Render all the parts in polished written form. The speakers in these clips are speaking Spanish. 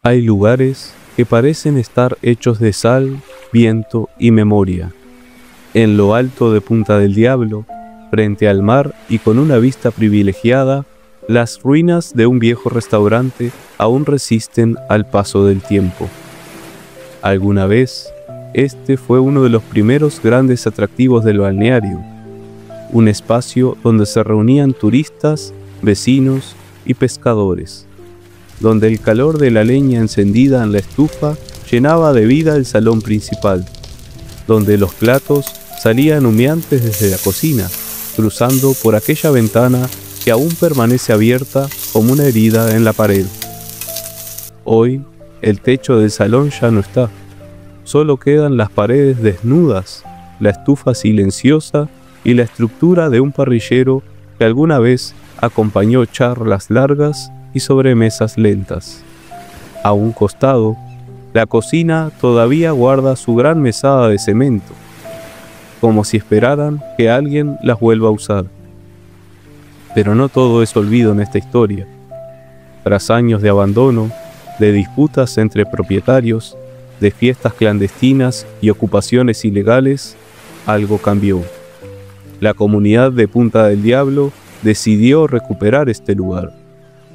Hay lugares que parecen estar hechos de sal, viento y memoria. En lo alto de Punta del Diablo, frente al mar y con una vista privilegiada, las ruinas de un viejo restaurante aún resisten al paso del tiempo. Alguna vez, este fue uno de los primeros grandes atractivos del balneario, un espacio donde se reunían turistas, vecinos y pescadores, donde el calor de la leña encendida en la estufa llenaba de vida el salón principal, donde los platos salían humeantes desde la cocina, cruzando por aquella ventana que aún permanece abierta como una herida en la pared. Hoy, el techo del salón ya no está, solo quedan las paredes desnudas, la estufa silenciosa y la estructura de un parrillero que alguna vez acompañó charlas largas y sobremesas lentas. A un costado, la cocina todavía guarda su gran mesada de cemento, como si esperaran que alguien las vuelva a usar. Pero no todo es olvido en esta historia. Tras años de abandono, de disputas entre propietarios, de fiestas clandestinas y ocupaciones ilegales, algo cambió. La comunidad de Punta del Diablo decidió recuperar este lugar,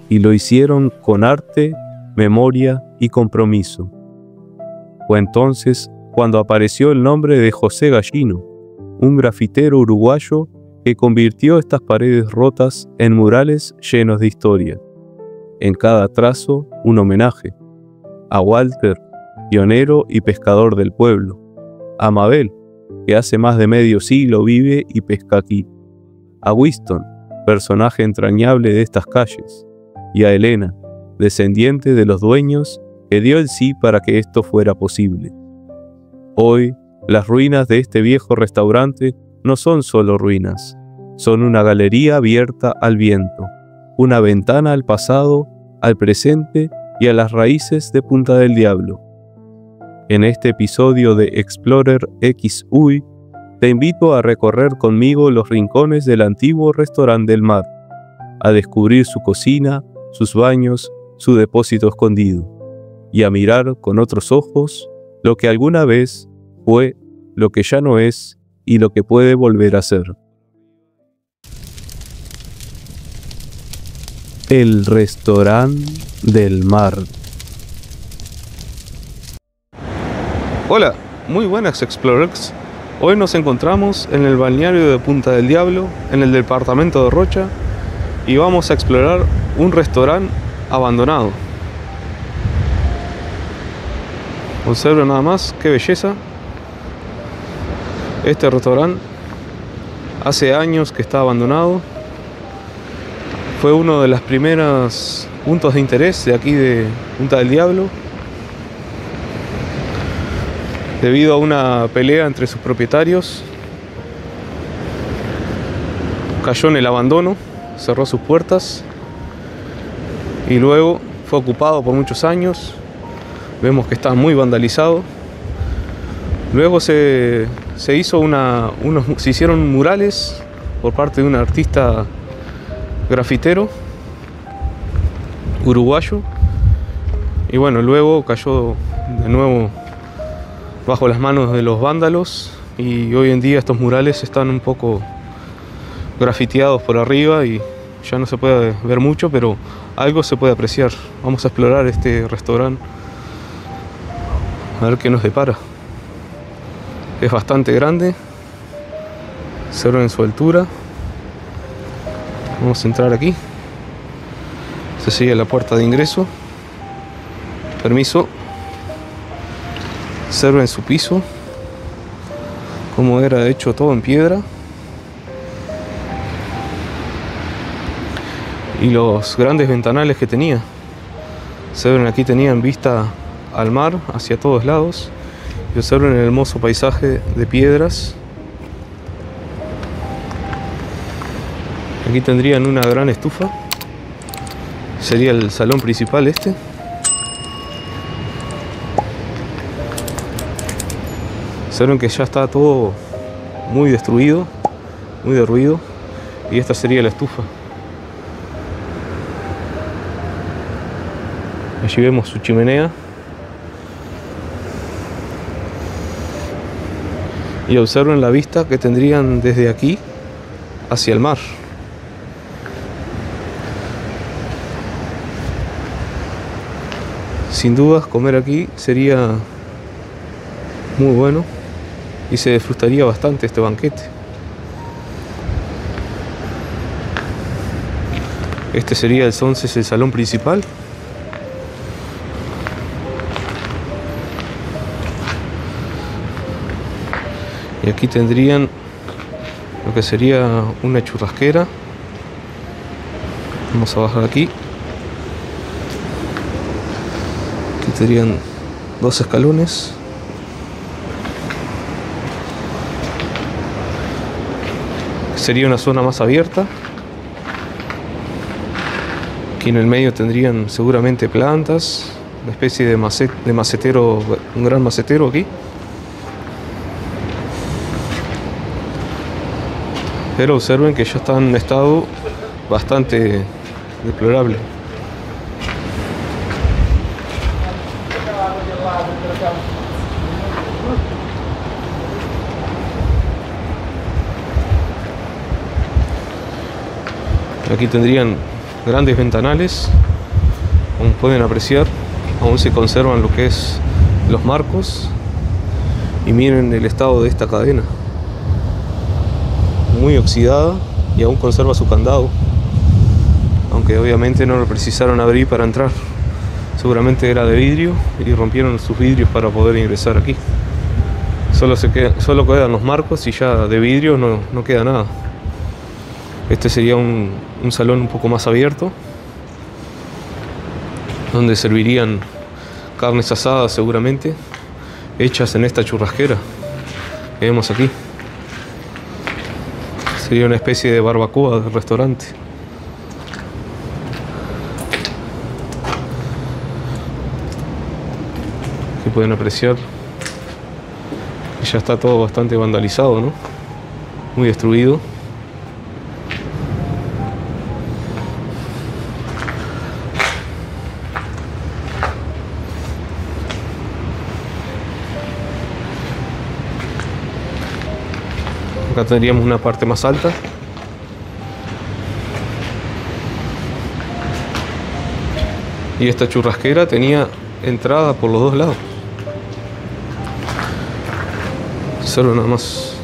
y lo hicieron con arte, memoria y compromiso. Fue entonces cuando apareció el nombre de José Gallino, un grafitero uruguayo que convirtió estas paredes rotas en murales llenos de historia. En cada trazo, un homenaje a Walter, pionero y pescador del pueblo; a Mabel, que hace más de medio siglo vive y pesca aquí; a Winston, personaje entrañable de estas calles; y a Elena, descendiente de los dueños que dio el sí para que esto fuera posible. Hoy, las ruinas de este viejo restaurante no son solo ruinas, son una galería abierta al viento, una ventana al pasado, al presente y a las raíces de Punta del Diablo. En este episodio de Explorer XUI, te invito a recorrer conmigo los rincones del antiguo restaurante del mar, a descubrir su cocina, sus baños, su depósito escondido, y a mirar con otros ojos lo que alguna vez fue, lo que ya no es y lo que puede volver a ser. El restaurante del mar. Hola, muy buenas Explorers. Hoy nos encontramos en el balneario de Punta del Diablo, en el departamento de Rocha, y vamos a explorar un restaurante abandonado. Observen nada más, qué belleza. Este restaurante hace años que está abandonado. Fue uno de los primeros puntos de interés de aquí de Punta del Diablo, debido a una pelea entre sus propietarios. Cayó en el abandono, cerró sus puertas y luego fue ocupado por muchos años. Vemos que está muy vandalizado. Luego se hicieron murales por parte de un artista grafitero uruguayo, y bueno, luego cayó de nuevo bajo las manos de los vándalos, y hoy en día estos murales están un poco grafiteados por arriba y ya no se puede ver mucho, pero algo se puede apreciar. Vamos a explorar este restaurante a ver qué nos depara. Es bastante grande, observen su altura. Vamos a entrar aquí. Se sigue la puerta de ingreso. Permiso. Observen su piso, como era hecho todo en piedra, y los grandes ventanales que tenía. Observen, aquí tenían vista al mar hacia todos lados, y observen el hermoso paisaje de piedras. Aquí tendrían una gran estufa Sería el salón principal este. Observen que ya está todo muy destruido, muy derruido. Y esta sería la estufa. Allí vemos su chimenea. Y observen la vista que tendrían desde aquí hacia el mar. Sin dudas, comer aquí sería muy bueno y se disfrutaría bastante este banquete. Este sería entonces el salón principal. Y aquí tendrían lo que sería una churrasquera. Vamos a bajar aquí. Aquí tendrían 2 escalones. Sería una zona más abierta. Aquí en el medio tendrían seguramente plantas, una especie de macetero, un gran macetero aquí. Pero observen que ya está en un estado bastante deplorable. Aquí tendrían grandes ventanales, como pueden apreciar, aún se conservan lo que es los marcos. Y miren el estado de esta cadena, muy oxidada y aún conserva su candado, aunque obviamente no lo precisaron abrir para entrar. Seguramente era de vidrio y rompieron sus vidrios para poder ingresar aquí. Solo quedan los marcos y ya de vidrio no queda nada. Este sería un salón un poco más abierto, donde servirían carnes asadas seguramente, hechas en esta churrasquera que vemos aquí. Sería una especie de barbacoa del restaurante. Aquí pueden apreciar que ya está todo bastante vandalizado, ¿no? Muy destruido. Acá tendríamos una parte más alta. Y esta churrasquera tenía entrada por los 2 lados. Solo nada más.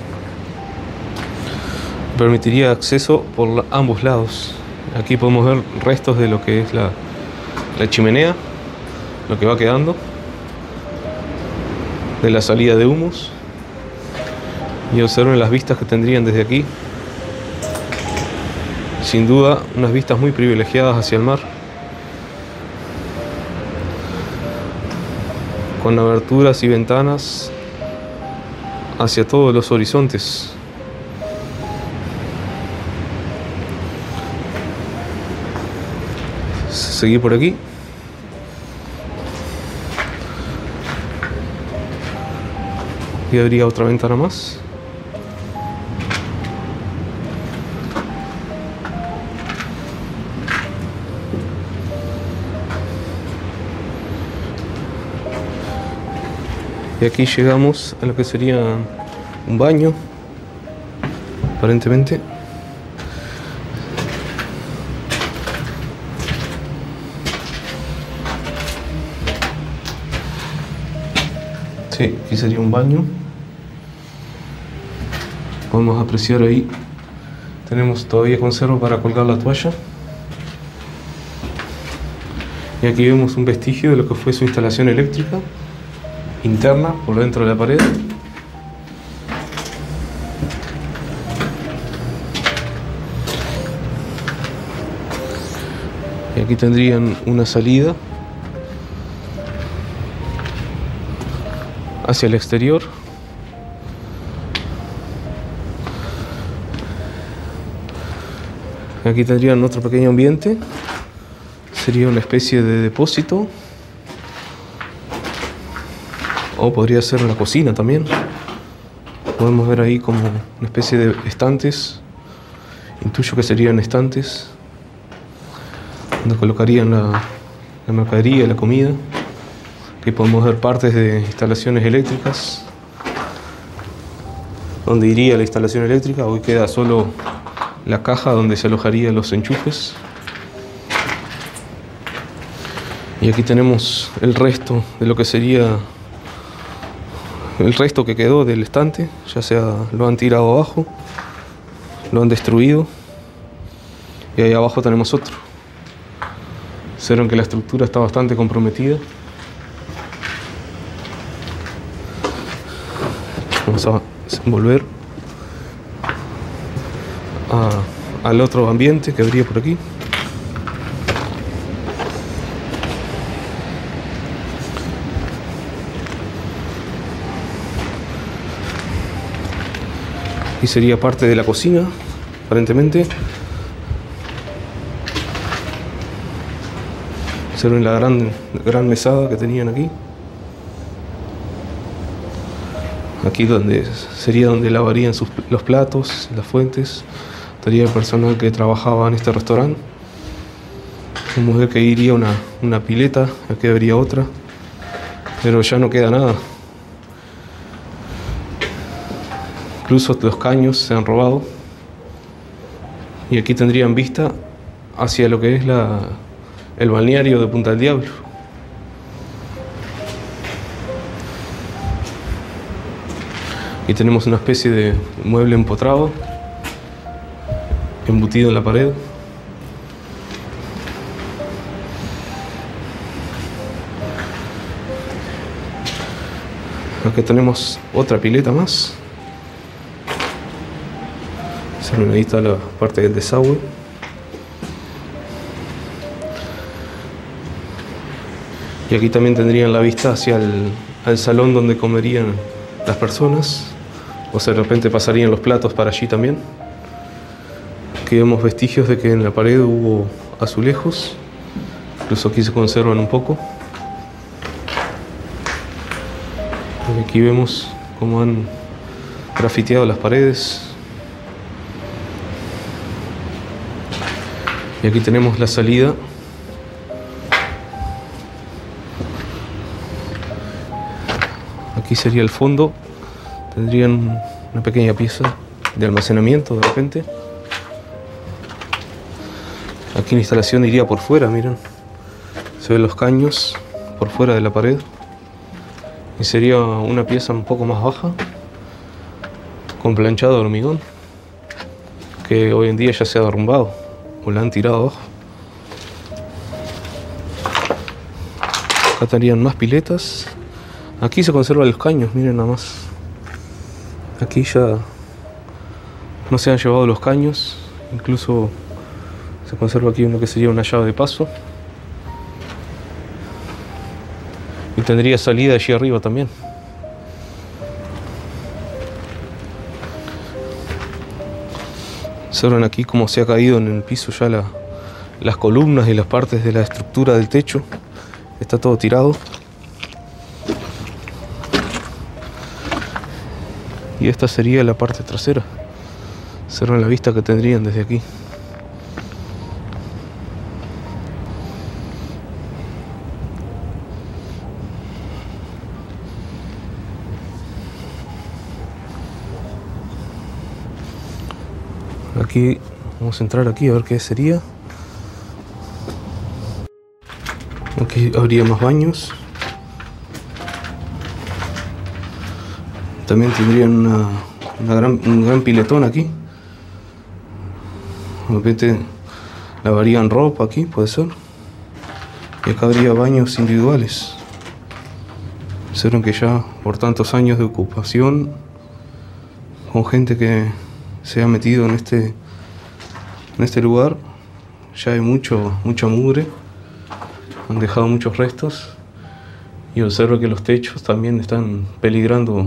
Permitiría acceso por ambos lados. Aquí podemos ver restos de lo que es la chimenea, lo que va quedando, de la salida de humos. Y observen las vistas que tendrían desde aquí. Sin duda, unas vistas muy privilegiadas hacia el mar, con aberturas y ventanas hacia todos los horizontes. Seguir por aquí. Y habría otra ventana más. Y aquí llegamos a lo que sería un baño, aparentemente. Sí, aquí sería un baño. Podemos apreciar ahí. Tenemos todavía conserva para colgar la toalla. Y aquí vemos un vestigio de lo que fue su instalación eléctrica interna por dentro de la pared. Y aquí tendrían una salida hacia el exterior. Aquí tendrían otro pequeño ambiente. sería una especie de depósito, o podría ser la cocina también. Podemos ver ahí como una especie de estantes, intuyo que serían estantes donde colocarían la mercadería y la comida. Aquí podemos ver partes de instalaciones eléctricas, donde iría la instalación eléctrica. Hoy queda solo la caja donde se alojarían los enchufes. Y aquí tenemos el resto de lo que sería el resto que quedó del estante, ya sea lo han tirado abajo, lo han destruido, y ahí abajo tenemos otro. Observen que la estructura está bastante comprometida. Vamos a volver al otro ambiente que habría por aquí. Y sería parte de la cocina, aparentemente. Observen la gran mesada que tenían aquí. Aquí sería donde lavarían los platos, las fuentes. Estaría el personal que trabajaba en este restaurante. Vamos a ver que ahí iría una pileta, aquí habría otra, pero ya no queda nada. Incluso los caños se han robado. Y aquí tendrían vista hacia lo que es el balneario de Punta del Diablo. Y tenemos una especie de mueble empotrado, embutido en la pared. Aquí tenemos otra pileta más. Ahí está la parte del desagüe. Y aquí también tendrían la vista hacia al salón donde comerían las personas, o sea, de repente pasarían los platos para allí también. Aquí vemos vestigios de que en la pared hubo azulejos, incluso aquí se conservan un poco. Y aquí vemos cómo han grafiteado las paredes. Y aquí tenemos la salida. Aquí sería el fondo. Tendrían una pequeña pieza de almacenamiento de repente. Aquí la instalación iría por fuera, miren. Se ven los caños por fuera de la pared. Y sería una pieza un poco más baja, con planchado de hormigón, que hoy en día ya se ha derrumbado o la han tirado abajo. Acá estarían más piletas. Aquí se conservan los caños, miren nada más. Aquí ya no se han llevado los caños. Incluso se conserva aquí uno que sería una llave de paso. Y tendría salida allí arriba también. Observen aquí cómo se ha caído en el piso ya las columnas y las partes de la estructura del techo. Está todo tirado. Y esta sería la parte trasera. Observen la vista que tendrían desde aquí. Aquí vamos a entrar aquí a ver qué sería. Aquí habría más baños. También tendrían un gran piletón aquí. De repente lavarían ropa aquí, puede ser. Y acá habría baños individuales. Observen que ya por tantos años de ocupación, con gente que se ha metido en este lugar, ya hay mucha mugre. Han dejado muchos restos. Y observo que los techos también están peligrando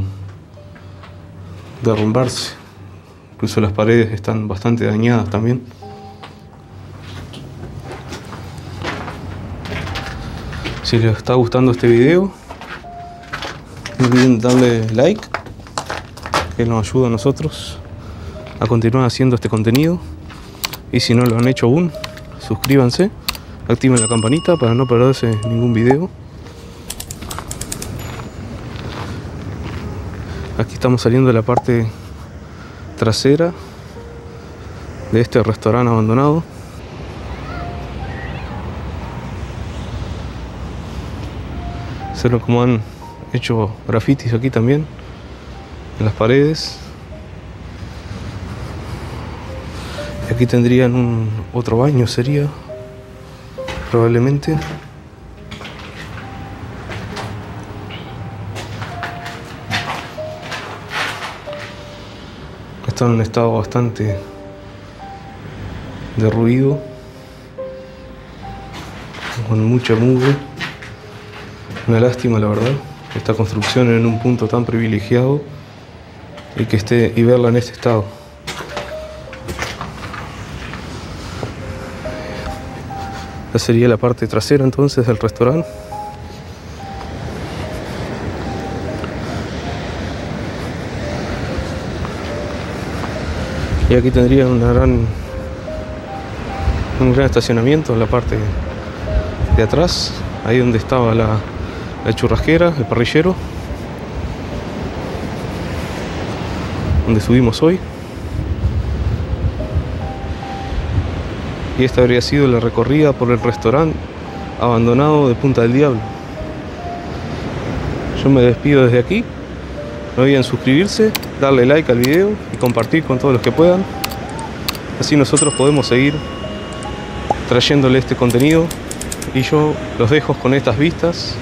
derrumbarse. Incluso las paredes están bastante dañadas también. Si les está gustando este video, no olviden darle like, que nos ayuda a nosotros a continuar haciendo este contenido. Y si no lo han hecho aún, suscríbanse, activen la campanita para no perderse ningún video. Aquí estamos saliendo de la parte trasera de este restaurante abandonado. Observen cómo han hecho grafitis aquí también en las paredes. Y aquí tendrían otro baño, sería probablemente. Está en un estado bastante derruido, con mucha mugre. Una lástima, la verdad, esta construcción en un punto tan privilegiado y verla en este estado. Esta sería la parte trasera entonces del restaurante. Y aquí tendría un gran estacionamiento en la parte de atrás, ahí donde estaba la churrasquera, el parrillero, donde subimos hoy. Y esta habría sido la recorrida por el restaurante abandonado de Punta del Diablo. Yo me despido desde aquí. No olviden suscribirse, darle like al video y compartir con todos los que puedan. Así nosotros podemos seguir trayéndole este contenido. Y yo los dejo con estas vistas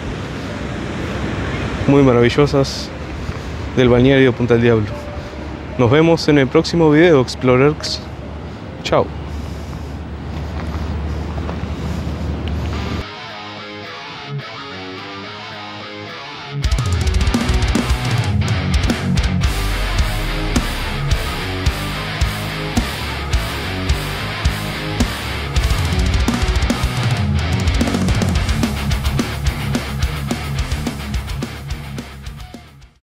muy maravillosas del balneario Punta del Diablo. Nos vemos en el próximo video, Explorers. Chao.